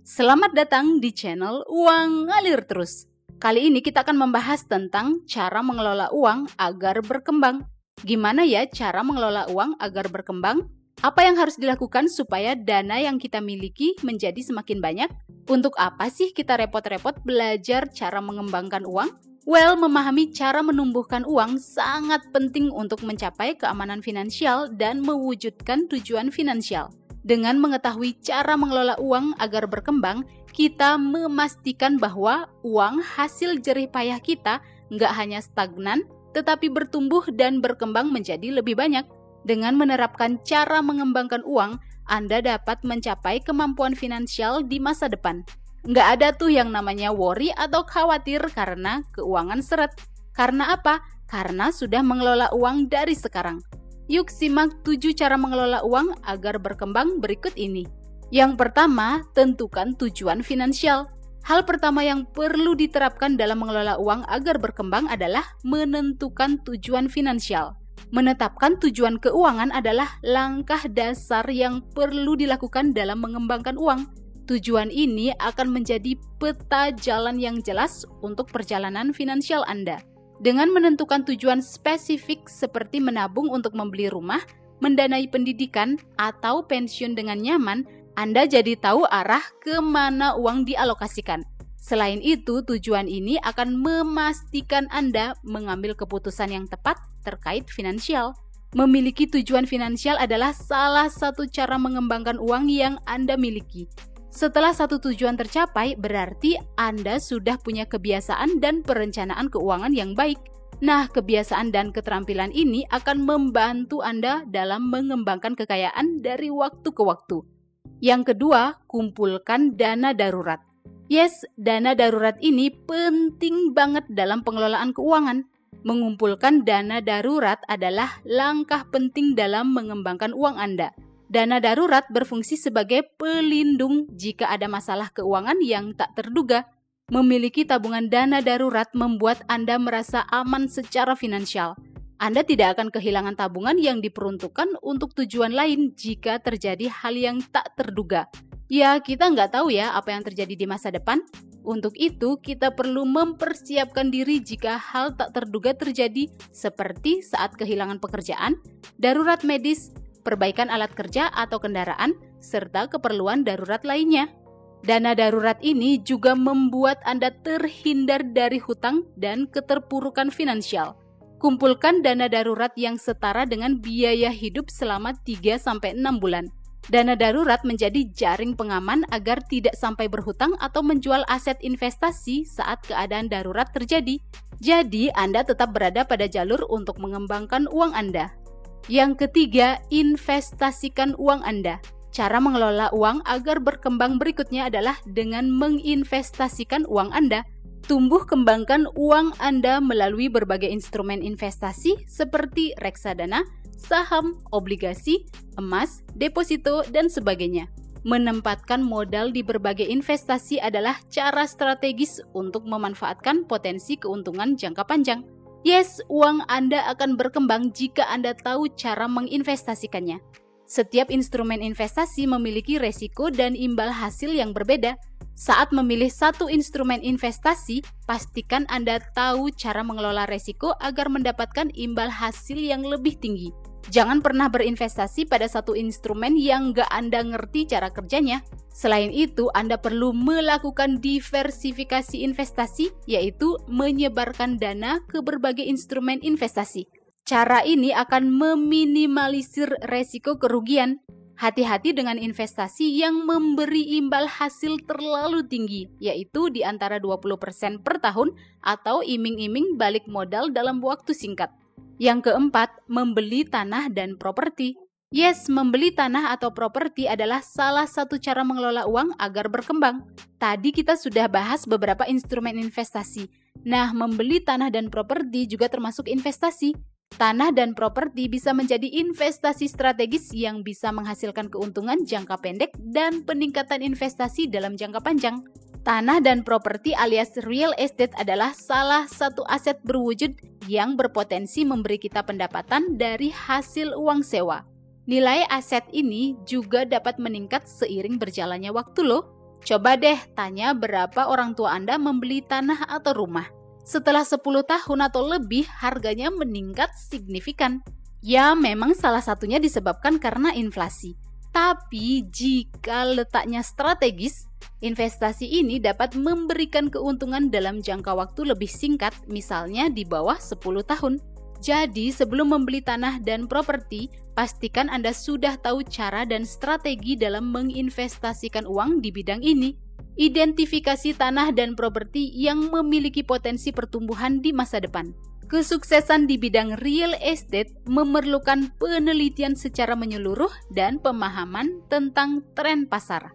Selamat datang di channel Uang Ngalir Terus. Kali ini kita akan membahas tentang cara mengelola uang agar berkembang. Gimana ya cara mengelola uang agar berkembang? Apa yang harus dilakukan supaya dana yang kita miliki menjadi semakin banyak? Untuk apa sih kita repot-repot belajar cara mengembangkan uang? Well, memahami cara menumbuhkan uang sangat penting untuk mencapai keamanan finansial dan mewujudkan tujuan finansial. Dengan mengetahui cara mengelola uang agar berkembang, kita memastikan bahwa uang hasil jerih payah kita nggak hanya stagnan, tetapi bertumbuh dan berkembang menjadi lebih banyak. Dengan menerapkan cara mengembangkan uang, Anda dapat mencapai kemampuan finansial di masa depan. Nggak ada tuh yang namanya worry atau khawatir karena keuangan seret. Karena apa? Karena sudah mengelola uang dari sekarang. Yuk simak 7 cara mengelola uang agar berkembang berikut ini. Yang pertama, tentukan tujuan finansial. Hal pertama yang perlu diterapkan dalam mengelola uang agar berkembang adalah menentukan tujuan finansial. Menetapkan tujuan keuangan adalah langkah dasar yang perlu dilakukan dalam mengembangkan uang. Tujuan ini akan menjadi peta jalan yang jelas untuk perjalanan finansial Anda. Dengan menentukan tujuan spesifik seperti menabung untuk membeli rumah, mendanai pendidikan, atau pensiun dengan nyaman, Anda jadi tahu arah kemana uang dialokasikan. Selain itu, tujuan ini akan memastikan Anda mengambil keputusan yang tepat terkait finansial. Memiliki tujuan finansial adalah salah satu cara mengembangkan uang yang Anda miliki. Setelah satu tujuan tercapai, berarti Anda sudah punya kebiasaan dan perencanaan keuangan yang baik. Nah, kebiasaan dan keterampilan ini akan membantu Anda dalam mengembangkan kekayaan dari waktu ke waktu. Yang kedua, kumpulkan dana darurat. Yes, dana darurat ini penting banget dalam pengelolaan keuangan. Mengumpulkan dana darurat adalah langkah penting dalam mengembangkan uang Anda. Dana darurat berfungsi sebagai pelindung jika ada masalah keuangan yang tak terduga. Memiliki tabungan dana darurat membuat Anda merasa aman secara finansial. Anda tidak akan kehilangan tabungan yang diperuntukkan untuk tujuan lain jika terjadi hal yang tak terduga. Ya, kita nggak tahu ya apa yang terjadi di masa depan. Untuk itu, kita perlu mempersiapkan diri jika hal tak terduga terjadi seperti saat kehilangan pekerjaan, darurat medis, perbaikan alat kerja atau kendaraan, serta keperluan darurat lainnya. Dana darurat ini juga membuat Anda terhindar dari hutang dan keterpurukan finansial. Kumpulkan dana darurat yang setara dengan biaya hidup selama 3-6 bulan. Dana darurat menjadi jaring pengaman agar tidak sampai berhutang atau menjual aset investasi saat keadaan darurat terjadi. Jadi, Anda tetap berada pada jalur untuk mengembangkan uang Anda. Yang ketiga, investasikan uang Anda. Cara mengelola uang agar berkembang berikutnya adalah dengan menginvestasikan uang Anda. Tumbuh kembangkan uang Anda melalui berbagai instrumen investasi seperti reksadana, saham, obligasi, emas, deposito, dan sebagainya. Menempatkan modal di berbagai investasi adalah cara strategis untuk memanfaatkan potensi keuntungan jangka panjang. Yes, uang Anda akan berkembang jika Anda tahu cara menginvestasikannya. Setiap instrumen investasi memiliki resiko dan imbal hasil yang berbeda. Saat memilih satu instrumen investasi, pastikan Anda tahu cara mengelola resiko agar mendapatkan imbal hasil yang lebih tinggi. Jangan pernah berinvestasi pada satu instrumen yang nggak Anda ngerti cara kerjanya. Selain itu, Anda perlu melakukan diversifikasi investasi, yaitu menyebarkan dana ke berbagai instrumen investasi. Cara ini akan meminimalisir resiko kerugian. Hati-hati dengan investasi yang memberi imbal hasil terlalu tinggi, yaitu di antara 20% per tahun atau iming-iming balik modal dalam waktu singkat. Yang keempat, membeli tanah dan properti. Yes, membeli tanah atau properti adalah salah satu cara mengelola uang agar berkembang. Tadi kita sudah bahas beberapa instrumen investasi. Nah, membeli tanah dan properti juga termasuk investasi. Tanah dan properti bisa menjadi investasi strategis yang bisa menghasilkan keuntungan jangka pendek dan peningkatan investasi dalam jangka panjang. Tanah dan properti alias real estate adalah salah satu aset berwujud yang berpotensi memberi kita pendapatan dari hasil uang sewa. Nilai aset ini juga dapat meningkat seiring berjalannya waktu loh. Coba deh tanya berapa orang tua Anda membeli tanah atau rumah. Setelah 10 tahun atau lebih, harganya meningkat signifikan. Ya, memang salah satunya disebabkan karena inflasi. Tapi jika letaknya strategis, investasi ini dapat memberikan keuntungan dalam jangka waktu lebih singkat, misalnya di bawah 10 tahun. Jadi, sebelum membeli tanah dan properti, pastikan Anda sudah tahu cara dan strategi dalam menginvestasikan uang di bidang ini. Identifikasi tanah dan properti yang memiliki potensi pertumbuhan di masa depan. Kesuksesan di bidang real estate memerlukan penelitian secara menyeluruh dan pemahaman tentang tren pasar.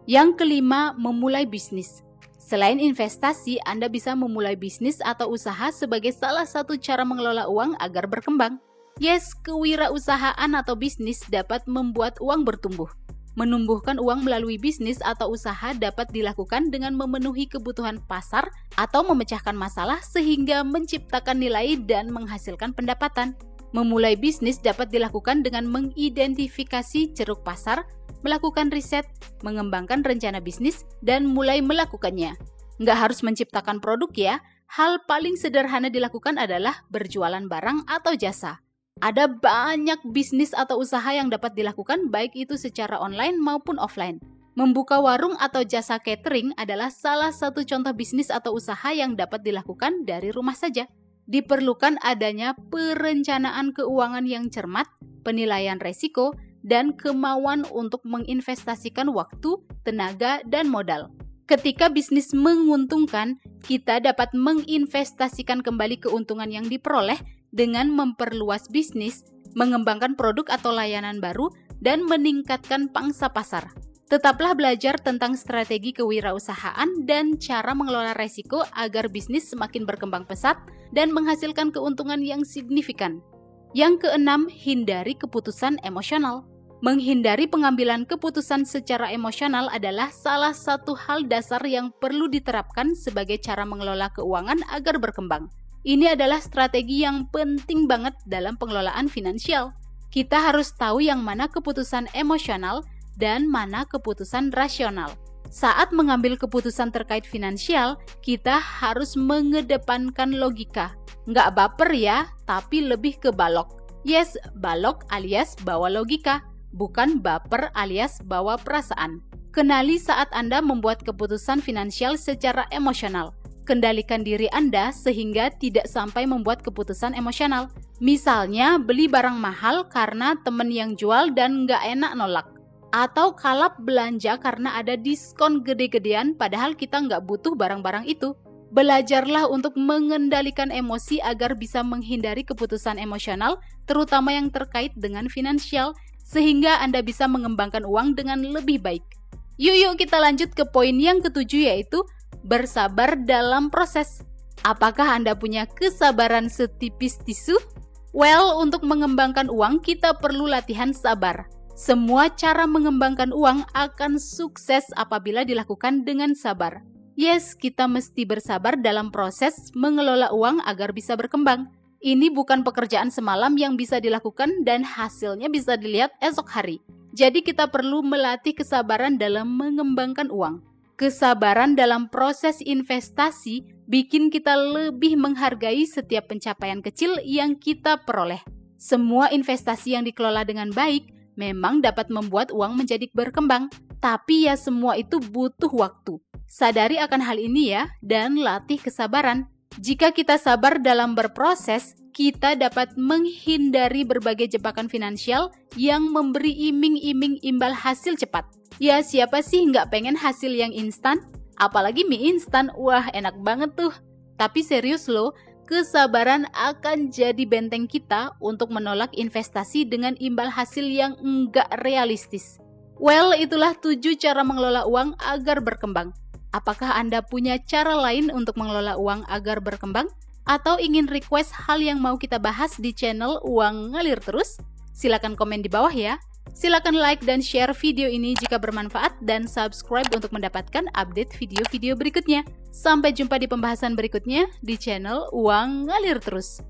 Yang kelima, memulai bisnis. Selain investasi, Anda bisa memulai bisnis atau usaha sebagai salah satu cara mengelola uang agar berkembang. Yes, kewirausahaan atau bisnis dapat membuat uang bertumbuh. Menumbuhkan uang melalui bisnis atau usaha dapat dilakukan dengan memenuhi kebutuhan pasar atau memecahkan masalah sehingga menciptakan nilai dan menghasilkan pendapatan. Memulai bisnis dapat dilakukan dengan mengidentifikasi ceruk pasar, melakukan riset, mengembangkan rencana bisnis, dan mulai melakukannya. Nggak harus menciptakan produk ya, hal paling sederhana dilakukan adalah berjualan barang atau jasa. Ada banyak bisnis atau usaha yang dapat dilakukan baik itu secara online maupun offline. Membuka warung atau jasa catering adalah salah satu contoh bisnis atau usaha yang dapat dilakukan dari rumah saja. Diperlukan adanya perencanaan keuangan yang cermat, penilaian resiko, dan kemauan untuk menginvestasikan waktu, tenaga, dan modal. Ketika bisnis menguntungkan, kita dapat menginvestasikan kembali keuntungan yang diperoleh dengan memperluas bisnis, mengembangkan produk atau layanan baru, dan meningkatkan pangsa pasar. Tetaplah belajar tentang strategi kewirausahaan dan cara mengelola resiko agar bisnis semakin berkembang pesat dan menghasilkan keuntungan yang signifikan. Yang keenam, hindari keputusan emosional. Menghindari pengambilan keputusan secara emosional adalah salah satu hal dasar yang perlu diterapkan sebagai cara mengelola keuangan agar berkembang. Ini adalah strategi yang penting banget dalam pengelolaan finansial. Kita harus tahu yang mana keputusan emosional dan mana keputusan rasional. Saat mengambil keputusan terkait finansial, kita harus mengedepankan logika. Nggak baper ya, tapi lebih ke balok. Yes, balok alias bawa logika. Bukan baper alias bawa perasaan. Kenali saat Anda membuat keputusan finansial secara emosional. Kendalikan diri Anda sehingga tidak sampai membuat keputusan emosional. Misalnya, beli barang mahal karena temen yang jual dan nggak enak nolak. Atau kalap belanja karena ada diskon gede-gedean padahal kita nggak butuh barang-barang itu. Belajarlah untuk mengendalikan emosi agar bisa menghindari keputusan emosional, terutama yang terkait dengan finansial, sehingga Anda bisa mengembangkan uang dengan lebih baik. Yuk kita lanjut ke poin yang ketujuh, yaitu bersabar dalam proses. Apakah Anda punya kesabaran setipis tisu? Well, untuk mengembangkan uang kita perlu latihan sabar. Semua cara mengembangkan uang akan sukses apabila dilakukan dengan sabar. Yes, kita mesti bersabar dalam proses mengelola uang agar bisa berkembang. Ini bukan pekerjaan semalam yang bisa dilakukan dan hasilnya bisa dilihat esok hari. Jadi kita perlu melatih kesabaran dalam mengembangkan uang. Kesabaran dalam proses investasi bikin kita lebih menghargai setiap pencapaian kecil yang kita peroleh. Semua investasi yang dikelola dengan baik memang dapat membuat uang menjadi berkembang, tapi ya semua itu butuh waktu. Sadari akan hal ini ya, dan latih kesabaran. Jika kita sabar dalam berproses, kita dapat menghindari berbagai jebakan finansial yang memberi iming-iming imbal hasil cepat. Ya, siapa sih nggak pengen hasil yang instan? Apalagi mie instan, wah enak banget tuh. Tapi serius loh, kesabaran akan jadi benteng kita untuk menolak investasi dengan imbal hasil yang nggak realistis. Well, itulah 7 cara mengelola uang agar berkembang. Apakah Anda punya cara lain untuk mengelola uang agar berkembang? Atau ingin request hal yang mau kita bahas di channel Uang Ngalir Terus? Silakan komen di bawah ya. Silakan like dan share video ini jika bermanfaat dan subscribe untuk mendapatkan update video-video berikutnya. Sampai jumpa di pembahasan berikutnya di channel Uang Ngalir Terus.